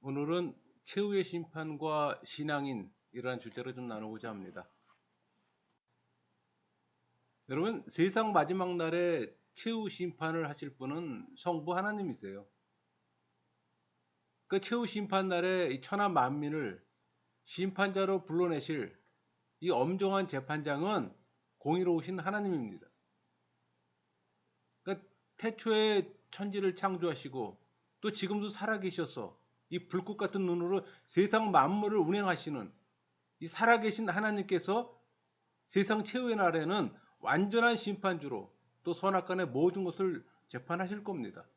오늘은 최후의 심판과 신앙인이라는 주제로 좀 나누고자 합니다. 여러분, 세상 마지막 날에 최후 심판을 하실 분은 성부 하나님이세요. 그 최후 심판 날에 이 천하 만민을 심판자로 불러내실 이 엄정한 재판장은 공의로우신 하나님입니다. 그러니까 태초에 천지를 창조하시고 또 지금도 살아계셔서 이 불꽃 같은 눈으로 세상 만물을 운행하시는 이 살아계신 하나님께서 세상 최후의 날에는 완전한 심판주로 또 선악간의 모든 것을 재판하실 겁니다.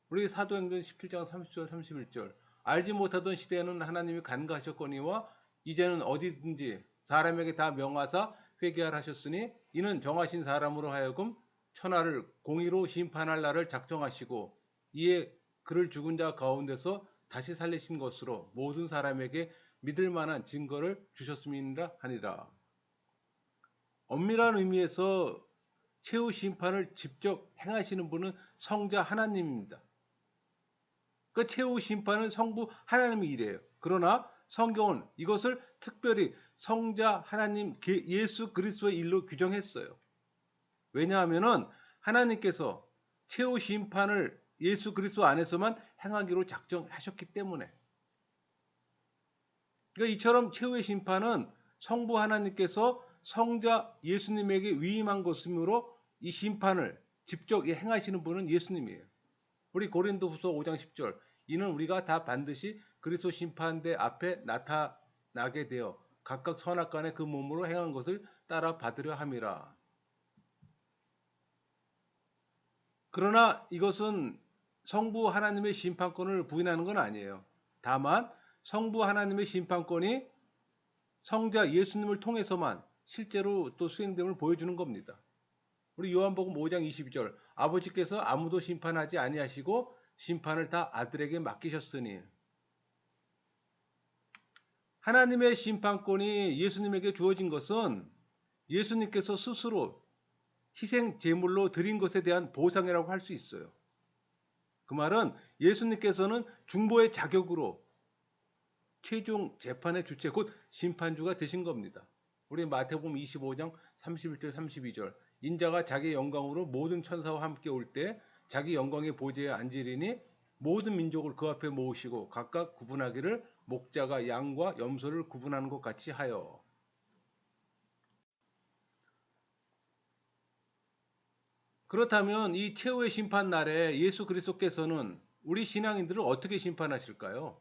우리 사도행전 17장 30절 31절 알지 못하던 시대에는 하나님이 간과하셨거니와 이제는 어디든지 사람에게 다 명하사 회개하라 하셨으니 이는 정하신 사람으로 하여금 천하를 공의로 심판할 날을 작정하시고 이에 그를 죽은 자 가운데서 다시 살리신 것으로 모든 사람에게 믿을 만한 증거를 주셨음이니라 하니라. 엄밀한 의미에서 최후 심판을 직접 행하시는 분은 성자 하나님입니다. 그 최후 심판은 성부 하나님의 일이에요. 그러나 성경은 이것을 특별히 성자 하나님 예수 그리스도의 일로 규정했어요. 왜냐하면 하나님께서 최후 심판을 예수 그리스도 안에서만 행하기로 작정하셨기 때문에. 그러니까 이처럼 최후의 심판은 성부 하나님께서 성자 예수님에게 위임한 것이므로 이 심판을 직접 행하시는 분은 예수님이에요. 우리 고린도후서 5장 10절 이는 우리가 다 반드시 그리스도 심판대 앞에 나타나게 되어 각각 선악간에 그 몸으로 행한 것을 따라 받으려 함이라. 그러나 이것은 성부 하나님의 심판권을 부인하는 건 아니에요. 다만 성부 하나님의 심판권이 성자 예수님을 통해서만 실제로 또 수행됨을 보여주는 겁니다. 우리 요한복음 5장 22절 아버지께서 아무도 심판하지 아니하시고 심판을 다 아들에게 맡기셨으니 하나님의 심판권이 예수님에게 주어진 것은 예수님께서 스스로 희생 제물로 드린 것에 대한 보상이라고 할 수 있어요. 그 말은 예수님께서는 중보의 자격으로 최종 재판의 주체 곧 심판주가 되신 겁니다. 우리 마태복음 25장 31절 32절 인자가 자기 영광으로 모든 천사와 함께 올 때 자기 영광의 보좌에 앉으리니 모든 민족을 그 앞에 모으시고 각각 구분하기를 목자가 양과 염소를 구분하는 것 같이 하여. 그렇다면 이 최후의 심판 날에 예수 그리스도께서는 우리 신앙인들을 어떻게 심판하실까요?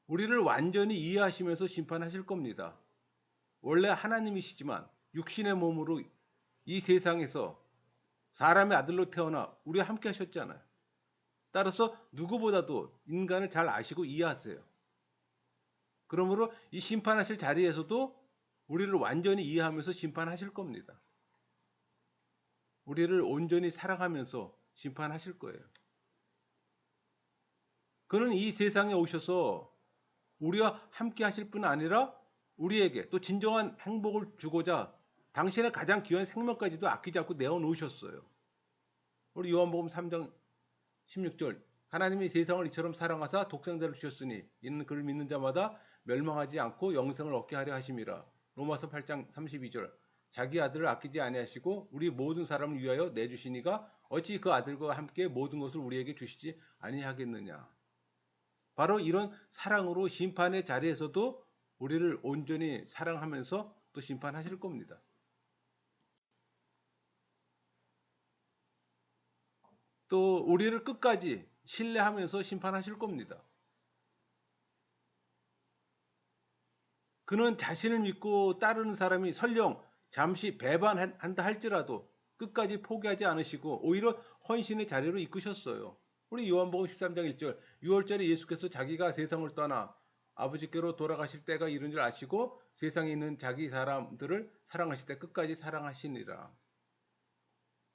우리를 완전히 이해하시면서 심판하실 겁니다. 원래 하나님이시지만 육신의 몸으로 이 세상에서 사람의 아들로 태어나 우리와 함께 하셨잖아요. 따라서 누구보다도 인간을 잘 아시고 이해하세요. 그러므로 이 심판하실 자리에서도 우리를 완전히 이해하면서 심판하실 겁니다. 우리를 온전히 사랑하면서 심판하실 거예요. 그는 이 세상에 오셔서 우리와 함께 하실 뿐 아니라 우리에게 또 진정한 행복을 주고자 당신의 가장 귀한 생명까지도 아끼지 않고 내어놓으셨어요. 우리 요한복음 3장 16절 하나님이 세상을 이처럼 사랑하사 독생자를 주셨으니 이는 그를 믿는 자마다 멸망하지 않고 영생을 얻게 하려 하심이라. 로마서 8장 32절 자기 아들을 아끼지 아니하시고 우리 모든 사람을 위하여 내주시니가 어찌 그 아들과 함께 모든 것을 우리에게 주시지 아니하겠느냐. 바로 이런 사랑으로 심판의 자리에서도 우리를 온전히 사랑하면서 또 심판하실 겁니다. 또 우리를 끝까지 신뢰하면서 심판하실 겁니다. 그는 자신을 믿고 따르는 사람이 설령 잠시 배반한다 할지라도 끝까지 포기하지 않으시고 오히려 헌신의 자리로 이끄셨어요. 우리 요한복음 13장 1절 6월절에 예수께서 자기가 세상을 떠나 아버지께로 돌아가실 때가 이른 줄 아시고 세상에 있는 자기 사람들을 사랑하실 때 끝까지 사랑하시니라.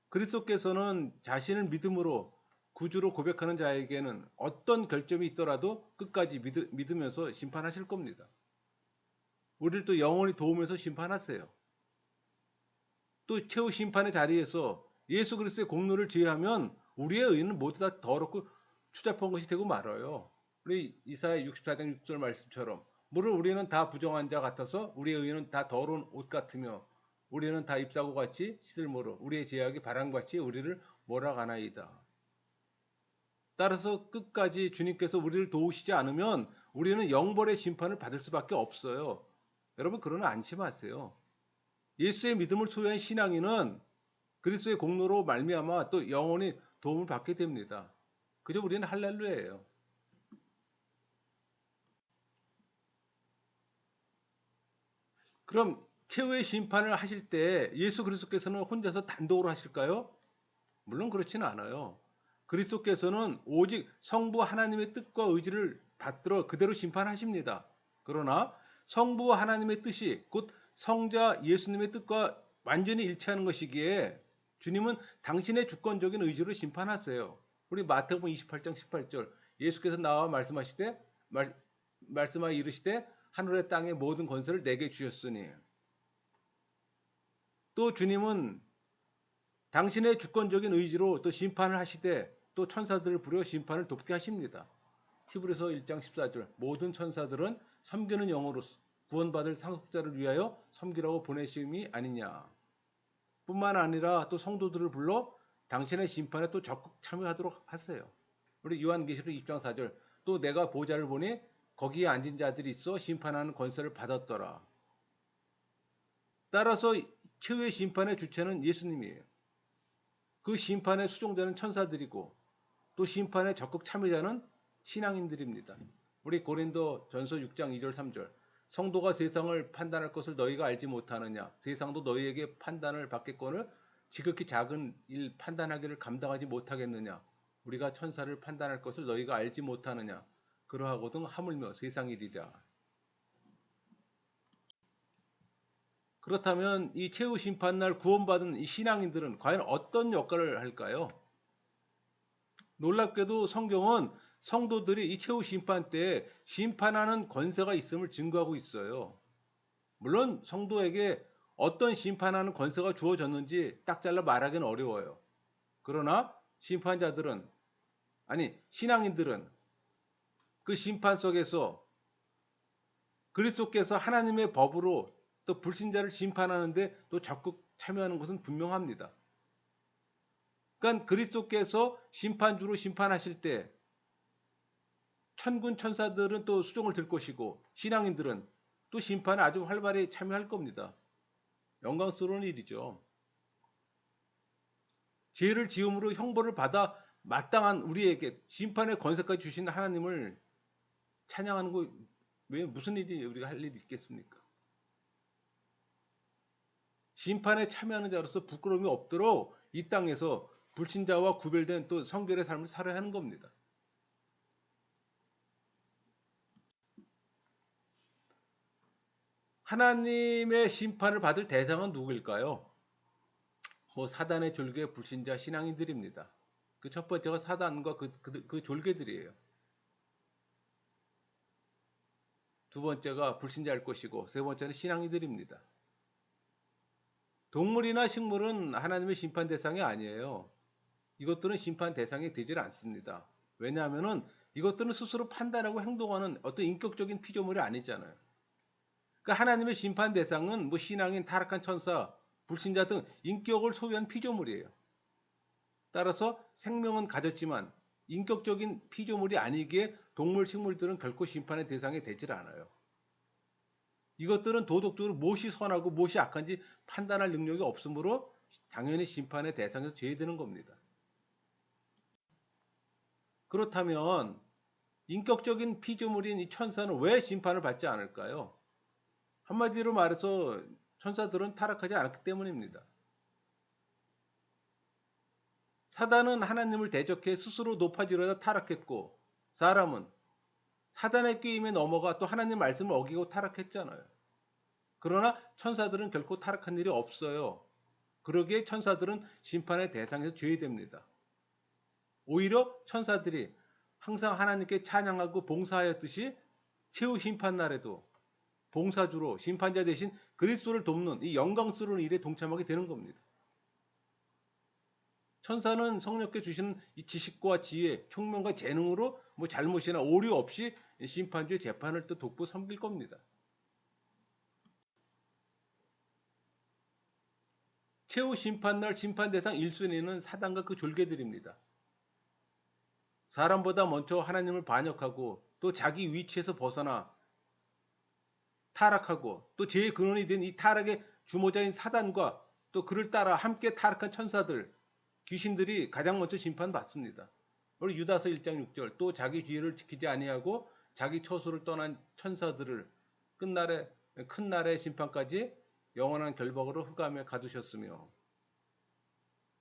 그리스도께서는 자신을 믿음으로 구주로 고백하는 자에게는 어떤 결점이 있더라도 끝까지 믿으면서 심판하실 겁니다. 우리를 또 영원히 도우면서 심판하세요. 또 최후 심판의 자리에서 예수 그리스도의 공로를 제외하면 우리의 의는 모두 다 더럽고 추잡한 것이 되고 말아요. 우리 이사야 64장 6절 말씀처럼 무릇 우리는 다 부정한 자 같아서 우리의 의는 다 더러운 옷 같으며 우리는 다 잎사고 같이 시들모로 우리의 죄악이 바람같이 우리를 몰아가나이다. 따라서 끝까지 주님께서 우리를 도우시지 않으면 우리는 영벌의 심판을 받을 수밖에 없어요. 여러분 그러나 안심하세요. 예수의 믿음을 소유한 신앙인은 그리스도의 공로로 말미암아 또 영원히 도움을 받게 됩니다. 그저 우리는 할렐루야예요. 그럼 최후의 심판을 하실 때 예수 그리스도께서는 혼자서 단독으로 하실까요? 물론 그렇지는 않아요. 그리스도께서는 오직 성부 하나님의 뜻과 의지를 받들어 그대로 심판하십니다. 그러나 성부 하나님의 뜻이 곧 성자 예수님의 뜻과 완전히 일치하는 것이기에 주님은 당신의 주권적인 의지로 심판하세요. 우리 마태복음 28장 18절 예수께서 나와 말씀하여 이르시되 하늘의 땅의 모든 권세를 내게 주셨으니 또 주님은 당신의 주권적인 의지로 또 심판을 하시되 또 천사들을 부려 심판을 돕게 하십니다. 히브리서 1장 14절 모든 천사들은 섬기는 영으로 구원받을 상속자를 위하여 섬기라고 보내심이 아니냐. 뿐만 아니라 또 성도들을 불러 당신의 심판에 또 적극 참여하도록 하세요. 우리 요한계시록 2장 4절 또 내가 보좌를 보니 거기에 앉은 자들이 있어 심판하는 권세를 받았더라. 따라서 최후의 심판의 주체는 예수님이에요. 그 심판의 수종자는 천사들이고 또 심판의 적극 참여자는 신앙인들입니다. 우리 고린도 전서 6장 2절 3절 성도가 세상을 판단할 것을 너희가 알지 못하느냐 세상도 너희에게 판단을 받겠거늘 지극히 작은 일 판단하기를 감당하지 못하겠느냐 우리가 천사를 판단할 것을 너희가 알지 못하느냐 그러하거든 하물며 세상이리라. 그렇다면 이 최후 심판날 구원받은 이 신앙인들은 과연 어떤 역할을 할까요? 놀랍게도 성경은 성도들이 이 최후 심판 때에 심판하는 권세가 있음을 증거하고 있어요. 물론 성도에게 어떤 심판하는 권세가 주어졌는지 딱 잘라 말하기는 어려워요. 그러나 신앙인들은 그 심판 속에서 그리스도께서 하나님의 법으로 또 불신자를 심판하는데 또 적극 참여하는 것은 분명합니다. 그러니까 그리스도께서 심판주로 심판하실 때 천군 천사들은 또 수종을 들 것이고 신앙인들은 또 심판에 아주 활발히 참여할 겁니다. 영광스러운 일이죠. 죄를 지음으로 형벌을 받아 마땅한 우리에게 심판의 권세까지 주신 하나님을 찬양하는 거 왜 무슨 일이 우리가 할 일이 있겠습니까? 심판에 참여하는 자로서 부끄러움이 없도록 이 땅에서 불신자와 구별된 또 성결의 삶을 살아야 하는 겁니다. 하나님의 심판을 받을 대상은 누구일까요? 사단의 졸개 불신자 신앙인들입니다. 그 첫 번째가 사단과 그 졸개들이에요. 두 번째가 불신자일 것이고 세 번째는 신앙인들입니다. 동물이나 식물은 하나님의 심판 대상이 아니에요. 이것들은 심판 대상이 되질 않습니다. 왜냐하면 이것들은 스스로 판단하고 행동하는 어떤 인격적인 피조물이 아니잖아요. 그러니까 하나님의 심판 대상은 신앙인, 타락한 천사, 불신자 등 인격을 소유한 피조물이에요. 따라서 생명은 가졌지만 인격적인 피조물이 아니기에 동물, 식물들은 결코 심판의 대상이 되질 않아요. 이것들은 도덕적으로 무엇이 선하고 무엇이 악한지 판단할 능력이 없으므로 당연히 심판의 대상에서 제외되는 겁니다. 그렇다면 인격적인 피조물인 이 천사는 왜 심판을 받지 않을까요? 한마디로 말해서 천사들은 타락하지 않았기 때문입니다. 사단은 하나님을 대적해 스스로 높아지려다 타락했고 사람은 사단의 끼임에 넘어가 또 하나님 말씀을 어기고 타락했잖아요. 그러나 천사들은 결코 타락한 일이 없어요. 그러기에 천사들은 심판의 대상에서 제외됩니다. 오히려 천사들이 항상 하나님께 찬양하고 봉사하였듯이 최후 심판날에도 봉사주로 심판자 대신 그리스도를 돕는 이 영광스러운 일에 동참하게 되는 겁니다. 천사는 성령께 주시는 이 지식과 지혜, 총명과 재능으로 뭐 잘못이나 오류 없이 심판주의 재판을 또 돕고 섬길 겁니다. 최후 심판날 심판 대상 1순위는 사단과 그 졸개들입니다. 사람보다 먼저 하나님을 반역하고 또 자기 위치에서 벗어나 타락하고 또 죄의 근원이 된 이 타락의 주모자인 사단과 또 그를 따라 함께 타락한 천사들, 귀신들이 가장 먼저 심판받습니다. 우리 유다서 1장 6절 또 자기 뒤를 지키지 아니하고 자기 처소를 떠난 천사들을 끝날에 큰 날의 심판까지 영원한 결박으로 흑암에 가두셨으며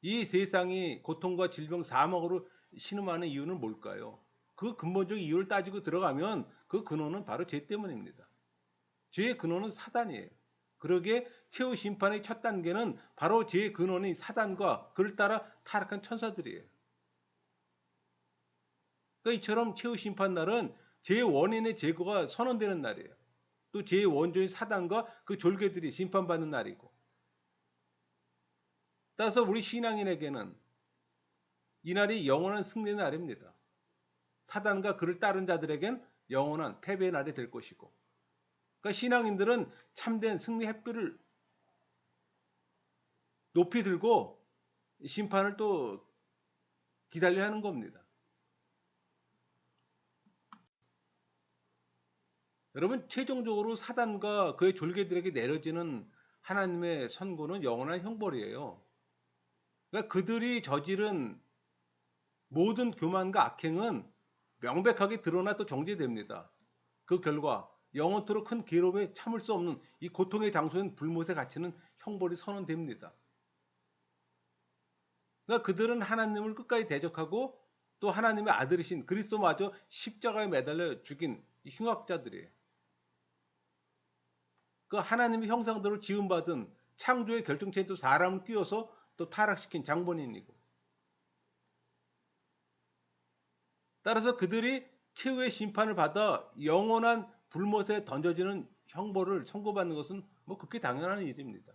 이 세상이 고통과 질병 사망으로 신음하는 이유는 뭘까요? 그 근본적 이유를 따지고 들어가면 그 근원은 바로 죄 때문입니다. 죄의 근원은 사단이에요. 그러기에 최후 심판의 첫 단계는 바로 죄의 근원인 사단과 그를 따라 타락한 천사들이에요. 그러니까 이처럼 최후 심판 날은 죄의 원인의 제거가 선언되는 날이에요. 또 죄의 원조인 사단과 그 졸개들이 심판받는 날이고. 따라서 우리 신앙인에게는 이날이 영원한 승리의 날입니다. 사단과 그를 따른 자들에겐 영원한 패배의 날이 될 것이고. 그러니까 신앙인들은 참된 승리 햇빛을 높이 들고 심판을 또 기다려야 하는 겁니다. 여러분, 최종적으로 사단과 그의 졸개들에게 내려지는 하나님의 선고는 영원한 형벌이에요. 그러니까 그들이 저지른 모든 교만과 악행은 명백하게 드러나 또 정죄됩니다. 그 결과 영원토록 큰 괴로움에 참을 수 없는 이 고통의 장소인 불못에 갇히는 형벌이 선언됩니다. 그러니까 그들은 하나님을 끝까지 대적하고 또 하나님의 아들이신 그리스도마저 십자가에 매달려 죽인 흉악자들이에요. 그 하나님의 형상대로 지음받은 창조의 결정체에 또 사람을 끼워서 또 타락시킨 장본인이고, 따라서 그들이 최후의 심판을 받아 영원한 불못에 던져지는 형벌을 선고받는 것은 뭐 극히 당연한 일입니다.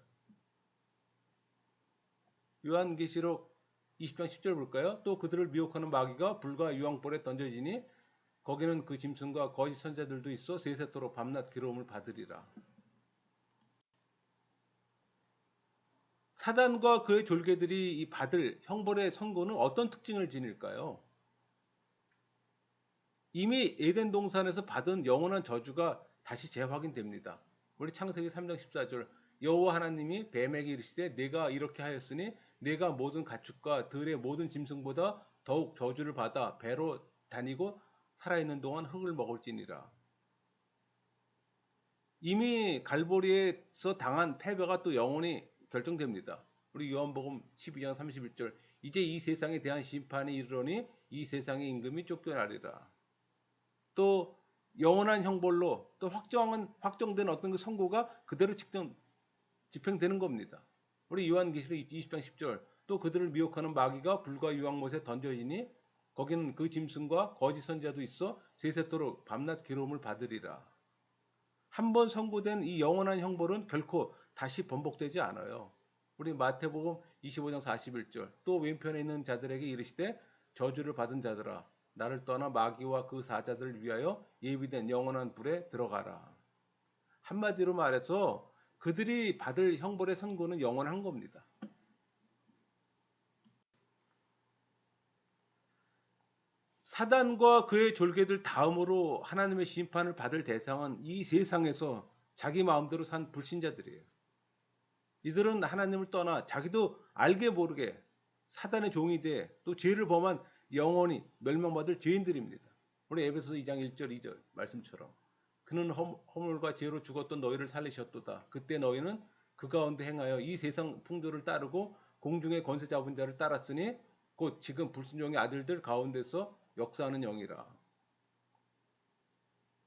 요한계시록 20장 10절 볼까요? 또 그들을 미혹하는 마귀가 불과 유황불에 던져지니 거기는 그 짐승과 거짓 선자들도 있어 세세토록 밤낮 괴로움을 받으리라. 사단과 그의 졸개들이 이 받을 형벌의 선고는 어떤 특징을 지닐까요? 이미 에덴 동산에서 받은 영원한 저주가 다시 재확인됩니다. 우리 창세기 3장 14절 여호와 하나님이 뱀에게 이르시되 내가 이렇게 하였으니 내가 모든 가축과 들의 모든 짐승보다 더욱 저주를 받아 배로 다니고 살아있는 동안 흙을 먹을지니라. 이미 갈보리에서 당한 패배가 또 영원히 결정됩니다. 우리 요한복음 12장 31절 이제 이 세상에 대한 심판이 이르러니 이 세상의 임금이 쫓겨나리라. 또 영원한 형벌로 또 확정된 어떤 그 선고가 그대로 집행되는 겁니다. 우리 요한계시록 20장 10절 또 그들을 미혹하는 마귀가 불과 유황못에 던져지니 거기는 그 짐승과 거짓 선자도 있어 세세토록 밤낮 괴로움을 받으리라. 한 번 선고된 이 영원한 형벌은 결코 다시 번복되지 않아요. 우리 마태복음 25장 41절 또 왼편에 있는 자들에게 이르시되 저주를 받은 자들아 나를 떠나 마귀와 그 사자들을 위하여 예비된 영원한 불에 들어가라. 한마디로 말해서 그들이 받을 형벌의 선고는 영원한 겁니다. 사단과 그의 졸개들 다음으로 하나님의 심판을 받을 대상은 이 세상에서 자기 마음대로 산 불신자들이에요. 이들은 하나님을 떠나 자기도 알게 모르게 사단의 종이 돼 또 죄를 범한 영원히 멸망받을 죄인들입니다. 우리 에베소서 2장 1절 2절 말씀처럼 그는 허물과 죄로 죽었던 너희를 살리셨도다. 그때 너희는 그 가운데 행하여 이 세상 풍조를 따르고 공중의 권세 잡은 자를 따랐으니 곧 지금 불순종의 아들들 가운데서 역사하는 영이라.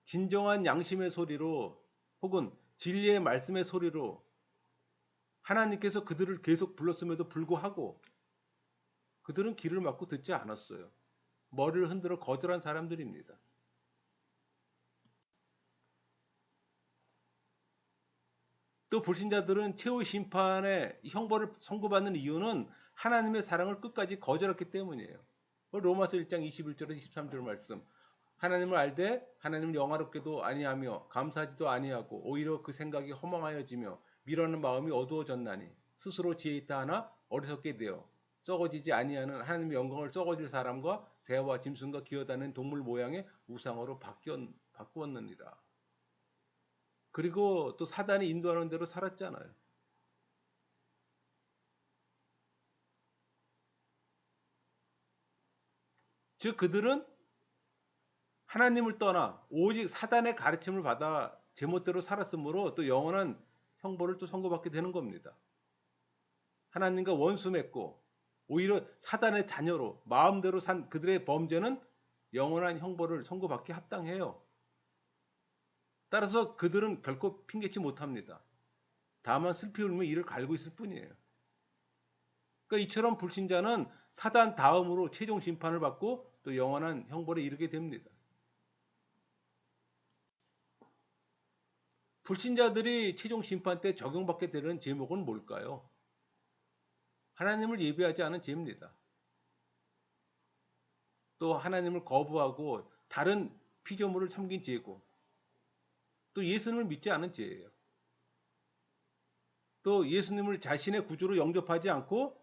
진정한 양심의 소리로 혹은 진리의 말씀의 소리로 하나님께서 그들을 계속 불렀음에도 불구하고 그들은 귀를 막고 듣지 않았어요. 머리를 흔들어 거절한 사람들입니다. 또 불신자들은 최후 심판의 형벌을 선고받는 이유는 하나님의 사랑을 끝까지 거절했기 때문이에요. 로마서 1장 21절에서 23절 말씀. 하나님을 알되 하나님을 영화롭게도 아니하며 감사하지도 아니하고 오히려 그 생각이 허망하여지며 미워하는 마음이 어두워졌나니 스스로 지혜 있다 하나 어리석게 되어 썩어지지 아니하는 하나님의 영광을 썩어질 사람과 새와 짐승과 기어다니는 동물 모양의 우상으로 바꾸었느니라. 그리고 또 사단이 인도하는 대로 살았잖아요. 즉 그들은 하나님을 떠나 오직 사단의 가르침을 받아 제멋대로 살았으므로 또 영원한 형벌을 또 선고받게 되는 겁니다. 하나님과 원수 맺고 오히려 사단의 자녀로 마음대로 산 그들의 범죄는 영원한 형벌을 선고받기 합당해요. 따라서 그들은 결코 핑계치 못합니다. 다만 슬피 울며 이를 갈고 있을 뿐이에요. 그러니까 이처럼 불신자는 사단 다음으로 최종 심판을 받고 또 영원한 형벌에 이르게 됩니다. 불신자들이 최종 심판 때 적용받게 되는 제목은 뭘까요? 하나님을 예배하지 않은 죄입니다. 또 하나님을 거부하고 다른 피조물을 섬긴 죄고 또 예수님을 믿지 않은 죄예요. 또 예수님을 자신의 구주로 영접하지 않고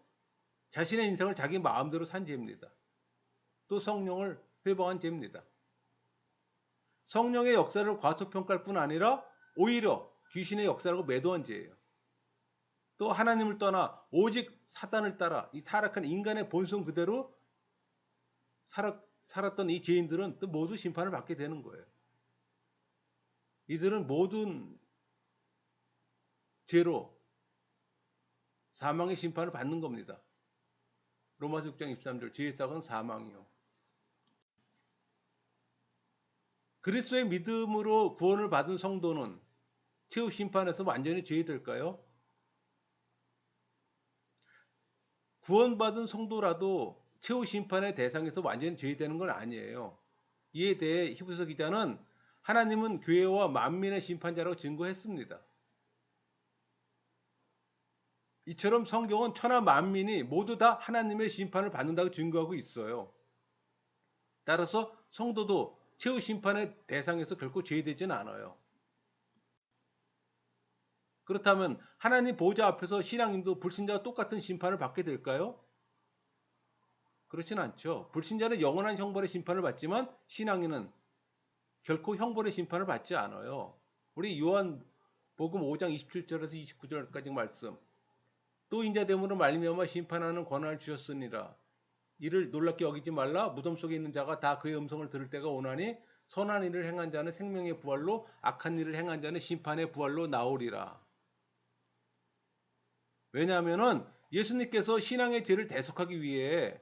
자신의 인생을 자기 마음대로 산 죄입니다. 또 성령을 회방한 죄입니다. 성령의 역사를 과소평가할 뿐 아니라 오히려 귀신의 역사라고 매도한 죄예요. 또 하나님을 떠나 오직 사단을 따라 이 타락한 인간의 본성 그대로 살았던 이 죄인들은 또 모두 심판을 받게 되는 거예요. 이들은 모든 죄로 사망의 심판을 받는 겁니다. 로마서 6장 23절 죄의 삭은 사망이요. 그리스도의 믿음으로 구원을 받은 성도는 최후 심판에서 완전히 죄인될까요? 구원받은 성도라도 최후 심판의 대상에서 완전히 죄인되는 건 아니에요. 이에 대해 히브리서 기자는 하나님은 교회와 만민의 심판자라고 증거했습니다. 이처럼 성경은 천하 만민이 모두 다 하나님의 심판을 받는다고 증거하고 있어요. 따라서 성도도 최후 심판의 대상에서 결코 제외되지는 않아요. 그렇다면 하나님 보좌 앞에서 신앙인도 불신자와 똑같은 심판을 받게 될까요? 그렇진 않죠. 불신자는 영원한 형벌의 심판을 받지만 신앙인은 결코 형벌의 심판을 받지 않아요. 우리 요한복음 5장 27절에서 29절까지 말씀. 또 인자됨으로 말미암아 심판하는 권한을 주셨으니라. 이를 놀랍게 여기지 말라. 무덤 속에 있는 자가 다 그의 음성을 들을 때가 오나니 선한 일을 행한 자는 생명의 부활로 악한 일을 행한 자는 심판의 부활로 나오리라. 왜냐하면 예수님께서 신앙의 죄를 대속하기 위해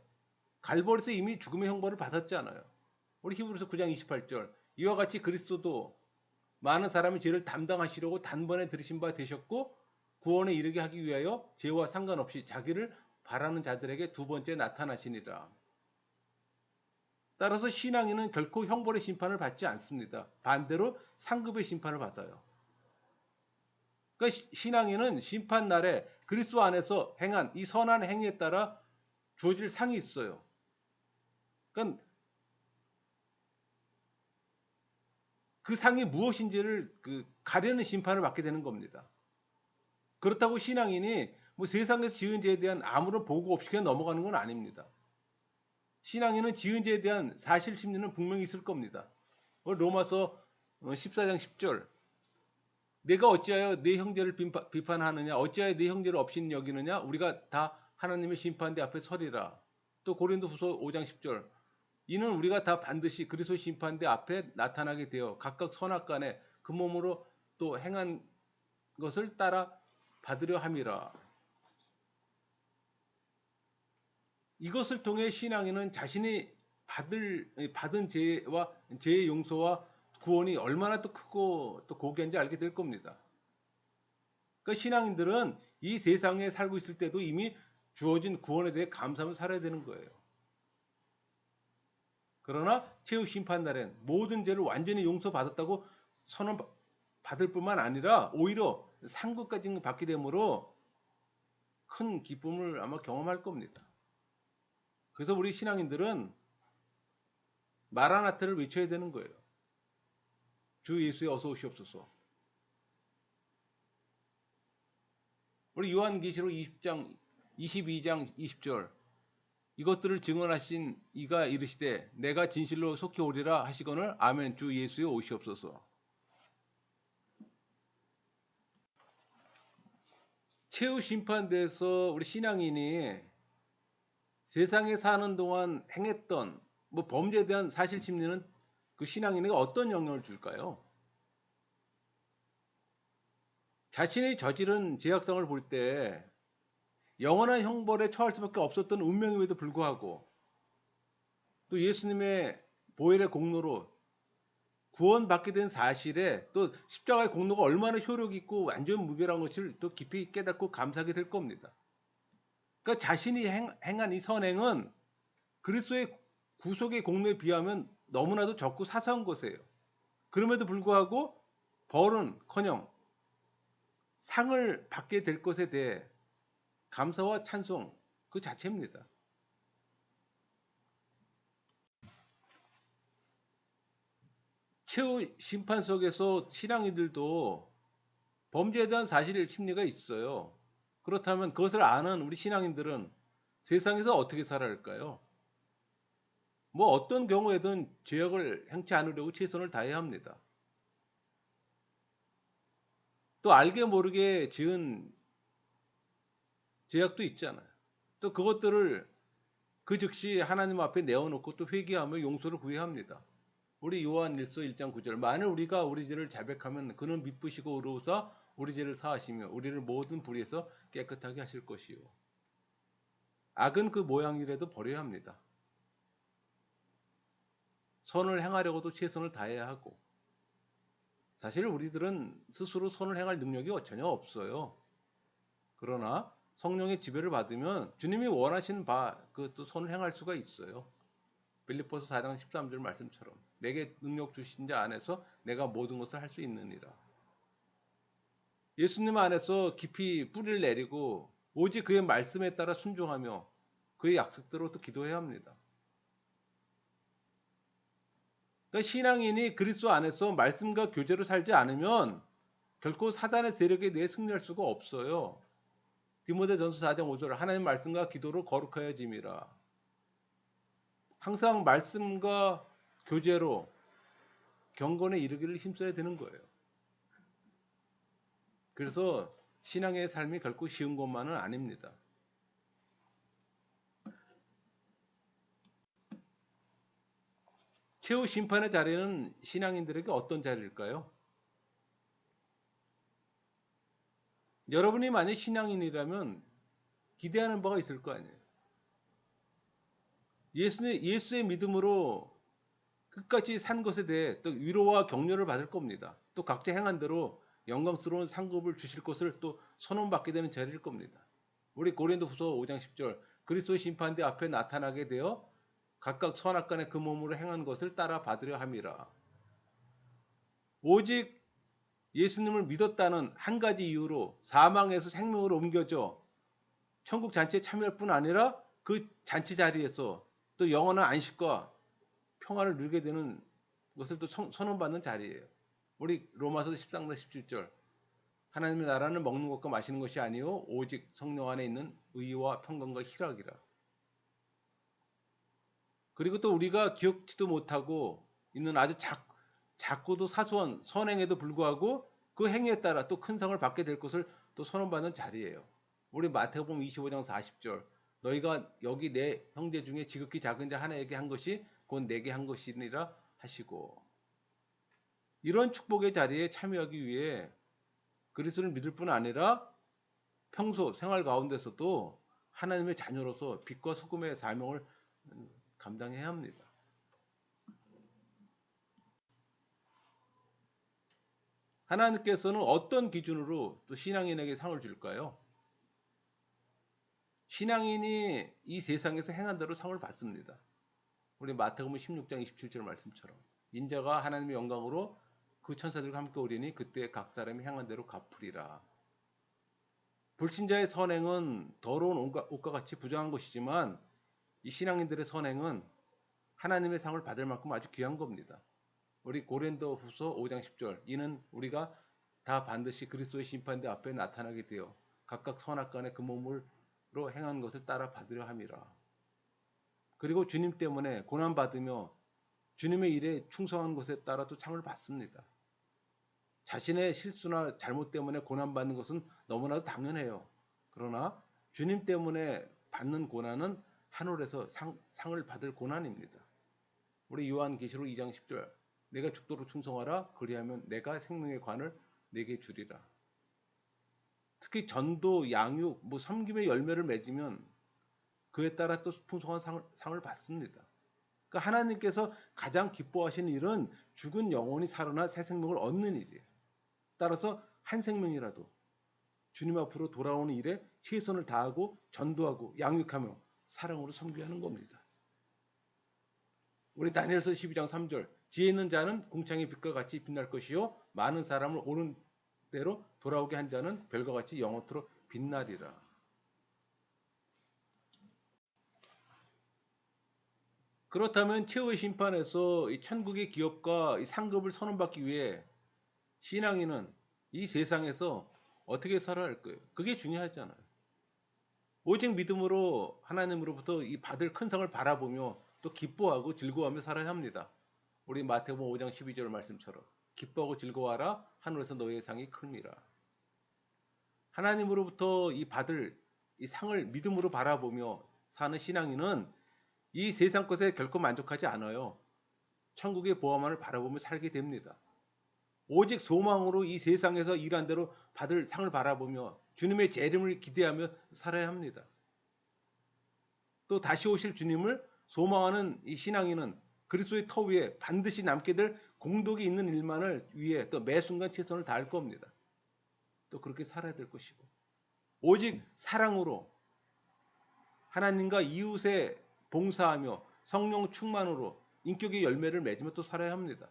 갈보리에서 이미 죽음의 형벌을 받았잖아요. 우리 히브리서 9장 28절 이와 같이 그리스도도 많은 사람의 죄를 담당하시려고 단번에 들으신 바 되셨고 구원에 이르게 하기 위하여 죄와 상관없이 자기를 바라는 자들에게 두 번째 나타나시니라. 따라서 신앙인은 결코 형벌의 심판을 받지 않습니다. 반대로 상급의 심판을 받아요. 그러니까 신앙인은 심판날에 그리스도 안에서 행한 이 선한 행위에 따라 주어질 상이 있어요. 그러니까 그 상이 무엇인지를 가려는 심판을 받게 되는 겁니다. 그렇다고 신앙인이 뭐 세상에서 지은 죄에 대한 아무런 보고 없이 그냥 넘어가는 건 아닙니다. 신앙인은 지은 죄에 대한 사실 심리는 분명히 있을 겁니다. 로마서 14장 10절 내가 어찌하여 내 형제를 비판하느냐 어찌하여 내 형제를 업신 여기느냐 우리가 다 하나님의 심판대 앞에 서리라. 또 고린도후서 5장 10절 이는 우리가 다 반드시 그리스도 심판대 앞에 나타나게 되어 각각 선악간에 그 몸으로 또 행한 것을 따라 받으려 함이라. 이것을 통해 신앙인은 자신이 받은 죄와 죄의 용서와 구원이 얼마나 또 크고 또 고귀한지 알게 될 겁니다. 그러니까 신앙인들은 이 세상에 살고 있을 때도 이미 주어진 구원에 대해 감사하며 살아야 되는 거예요. 그러나 최후 심판날엔 모든 죄를 완전히 용서받았다고 선언받을 뿐만 아니라 오히려 상급까지 받게 되므로 큰 기쁨을 아마 경험할 겁니다. 그래서 우리 신앙인들은 마라나타를 외쳐야 되는 거예요. 주 예수에 어서 오시옵소서. 우리 요한계시록 22장 20절 이것들을 증언하신 이가 이르시되 내가 진실로 속히 오리라 하시거늘 아멘 주 예수에 오시옵소서. 최후 심판대에서 우리 신앙인이 세상에 사는 동안 행했던 범죄에 대한 사실 심리는 그 신앙인에게 어떤 영향을 줄까요? 자신이 저지른 죄악성을 볼 때 영원한 형벌에 처할 수밖에 없었던 운명임에도 불구하고 또 예수님의 보혈의 공로로 구원받게 된 사실에 또 십자가의 공로가 얼마나 효력 있고 완전 무별한 것을 또 깊이 깨닫고 감사하게 될 겁니다. 그러니까 자신이 행한 이 선행은 그리스도의 구속의 공로에 비하면 너무나도 적고 사소한 것이에요. 그럼에도 불구하고 벌은커녕 상을 받게 될 것에 대해 감사와 찬송 그 자체입니다. 최후 심판 속에서 신앙인들도 범죄에 대한 사실 심리가 있어요. 그렇다면 그것을 아는 우리 신앙인들은 세상에서 어떻게 살아야 할까요? 어떤 경우에든 죄악을 행치 않으려고 최선을 다해야 합니다. 또 알게 모르게 지은 죄악도 있잖아요. 또 그것들을 그 즉시 하나님 앞에 내어놓고 또 회개하며 용서를 구해야 합니다. 우리 요한 1서 1장 9절 만일 우리가 우리 죄를 자백하면 그는 미쁘시고 의로우사 우리 죄를 사하시며 우리를 모든 불의에서 깨끗하게 하실 것이요. 악은 그 모양이라도 버려야 합니다. 선을 행하려고도 최선을 다해야 하고 사실 우리들은 스스로 선을 행할 능력이 전혀 없어요. 그러나 성령의 지배를 받으면 주님이 원하신 또 선을 행할 수가 있어요. 빌립보서 4장 13절 말씀처럼 내게 능력 주신 자 안에서 내가 모든 것을 할 수 있느니라. 예수님 안에서 깊이 뿌리를 내리고 오직 그의 말씀에 따라 순종하며 그의 약속대로 또 기도해야 합니다. 그러니까 신앙인이 그리스도 안에서 말씀과 교제로 살지 않으면 결코 사단의 세력에 대해 승리할 수가 없어요. 디모데전서 4장 5절 하나님 말씀과 기도로 거룩하여짐이라. 항상 말씀과 교제로 경건에 이르기를 힘써야 되는 거예요. 그래서 신앙의 삶이 결코 쉬운 것만은 아닙니다. 최후 심판의 자리는 신앙인들에게 어떤 자리일까요? 여러분이 만약 신앙인이라면 기대하는 바가 있을 거 아니에요. 예수의 믿음으로 끝까지 산 것에 대해 또 위로와 격려를 받을 겁니다. 또 각자 행한 대로 영광스러운 상급을 주실 것을 또 선언받게 되는 자리일 겁니다. 우리 고린도후서 5장 10절 그리스도의 심판대 앞에 나타나게 되어 각각 선악간에 그 몸으로 행한 것을 따라 받으려 함이라. 오직 예수님을 믿었다는 한 가지 이유로 사망에서 생명으로 옮겨져 천국 잔치에 참여할 뿐 아니라 그 잔치 자리에서 또 영원한 안식과 평화를 누리게 되는 것을 또 선언받는 자리예요. 우리 로마서 13장 17절 하나님의 나라는 먹는 것과 마시는 것이 아니요 오직 성령 안에 있는 의와 평강과 희락이라. 그리고 또 우리가 기억지도 못하고 있는 아주 작고도 사소한 선행에도 불구하고 그 행위에 따라 또 큰 상을 받게 될 것을 또 선언받는 자리예요. 우리 마태복음 25장 40절 너희가 여기 내 형제 중에 지극히 작은 자 하나에게 한 것이 곧 내게 한 것이니라 하시고 이런 축복의 자리에 참여하기 위해 그리스도를 믿을 뿐 아니라 평소 생활 가운데서도 하나님의 자녀로서 빛과 소금의 사명을 감당해야 합니다. 하나님께서는 어떤 기준으로 또 신앙인에게 상을 줄까요? 신앙인이 이 세상에서 행한 대로 상을 받습니다. 우리 마태복음 16장 27절 말씀처럼 인자가 하나님의 영광으로 그 천사들과 함께 오리니 그때 각 사람이 행한 대로 갚으리라. 불신자의 선행은 더러운 옷과 같이 부정한 것이지만 이 신앙인들의 선행은 하나님의 상을 받을 만큼 아주 귀한 겁니다. 우리 고린도후서 5장 10절 이는 우리가 다 반드시 그리스도의 심판대 앞에 나타나게 되어 각각 선악간에 그 몸으로 행한 것을 따라 받으려 함이라. 그리고 주님 때문에 고난받으며 주님의 일에 충성한 것에 따라 또 상을 받습니다. 자신의 실수나 잘못 때문에 고난받는 것은 너무나도 당연해요. 그러나 주님 때문에 받는 고난은 하늘에서 상을 받을 고난입니다. 우리 요한계시록 2장 10절 내가 죽도록 충성하라 그리하면 내가 생명의 관을 내게 주리라. 특히 전도, 양육, 섬김의 열매를 맺으면 그에 따라 또 풍성한 상을 받습니다. 그러니까 하나님께서 가장 기뻐하시는 일은 죽은 영혼이 살아나 새 생명을 얻는 일이에요. 따라서 한 생명이라도 주님 앞으로 돌아오는 일에 최선을 다하고 전도하고 양육하며 사랑으로 섬기하는 겁니다. 우리 다니엘서 12장 3절 지혜 있는 자는 궁창의 빛과 같이 빛날 것이요 많은 사람을 옳은 대로 돌아오게 한 자는 별과 같이 영원토록 빛나리라. 그렇다면 최후의 심판에서 이 천국의 기업과 이 상급을 선언받기 위해 신앙인은 이 세상에서 어떻게 살아야 할까요? 그게 중요하잖아요. 오직 믿음으로 하나님으로부터 이 받을 큰 상을 바라보며 또 기뻐하고 즐거워하며 살아야 합니다. 우리 마태복음 5장 12절 말씀처럼 기뻐하고 즐거워하라 하늘에서 너희의 상이 큽니다. 하나님으로부터 이 받을 이 상을 믿음으로 바라보며 사는 신앙인은 이 세상 것에 결코 만족하지 않아요. 천국의 보화만을 바라보며 살게 됩니다. 오직 소망으로 이 세상에서 일한 대로 받을 상을 바라보며 주님의 재림을 기대하며 살아야 합니다. 또 다시 오실 주님을 소망하는 이 신앙인은 그리스도의 터 위에 반드시 남게 될 공덕이 있는 일만을 위해 또 매 순간 최선을 다할 겁니다. 또 그렇게 살아야 될 것이고 오직 사랑으로 하나님과 이웃에 봉사하며 성령 충만으로 인격의 열매를 맺으며 또 살아야 합니다.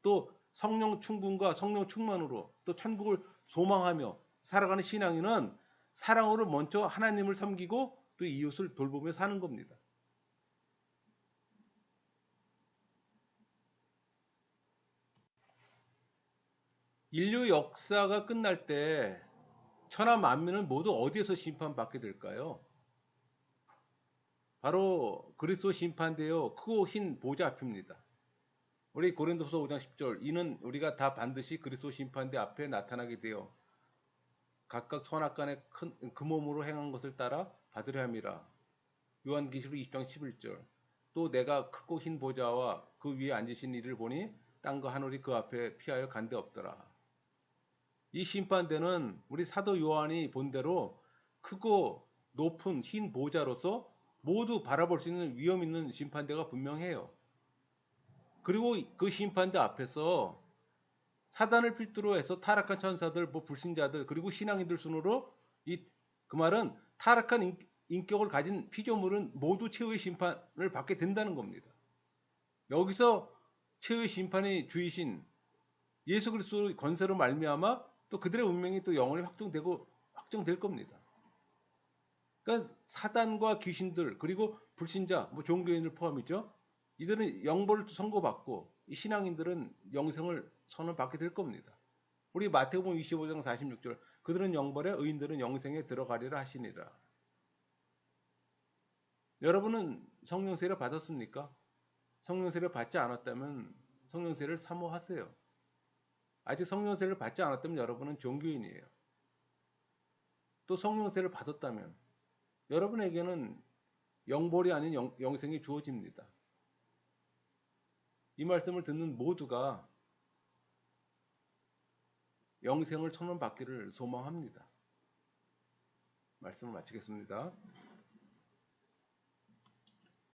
또 성령 충분과 성령 충만으로 또 천국을 소망하며 살아가는 신앙인은 사랑으로 먼저 하나님을 섬기고 또 이웃을 돌보며 사는 겁니다. 인류 역사가 끝날 때 천하 만민은 모두 어디에서 심판받게 될까요? 바로 그리스도 심판대요 크고 흰 보좌 앞입니다. 우리 고린도서 5장 10절 이는 우리가 다 반드시 그리스도 심판대 앞에 나타나게 되어 각각 선악간에 그 몸으로 행한 것을 따라 받으려 함이라. 요한계시록 20장 11절 또 내가 크고 흰 보좌와 그 위에 앉으신 이를 보니 땅과 하늘이 그 앞에 피하여 간데 없더라. 이 심판대는 우리 사도 요한이 본대로 크고 높은 흰 보좌로서 모두 바라볼 수 있는 위험 있는 심판대가 분명해요. 그리고 그 심판대 앞에서 사단을 필두로 해서 타락한 천사들, 불신자들, 그리고 신앙인들 순으로 그 말은 타락한 인격을 가진 피조물은 모두 최후의 심판을 받게 된다는 겁니다. 여기서 최후의 심판의 주이신 예수 그리스도의 권세로 말미암아 또 그들의 운명이 또 영원히 확정될 겁니다. 그러니까 사단과 귀신들 그리고 불신자, 종교인들 포함이죠. 이들은 영벌을 선고받고 이 신앙인들은 영생을 선언받게 될 겁니다. 우리 마태복음 25장 46절 그들은 영벌에 의인들은 영생에 들어가리라 하시니라. 여러분은 성령세례 받았습니까? 성령세례 받지 않았다면 성령세례를 사모하세요. 아직 성령세례를 받지 않았다면 여러분은 종교인이에요. 또 성령세례를 받았다면 여러분에게는 영벌이 아닌 영생이 주어집니다. 이 말씀을 듣는 모두가 영생을 선언받기를 소망합니다. 말씀을 마치겠습니다.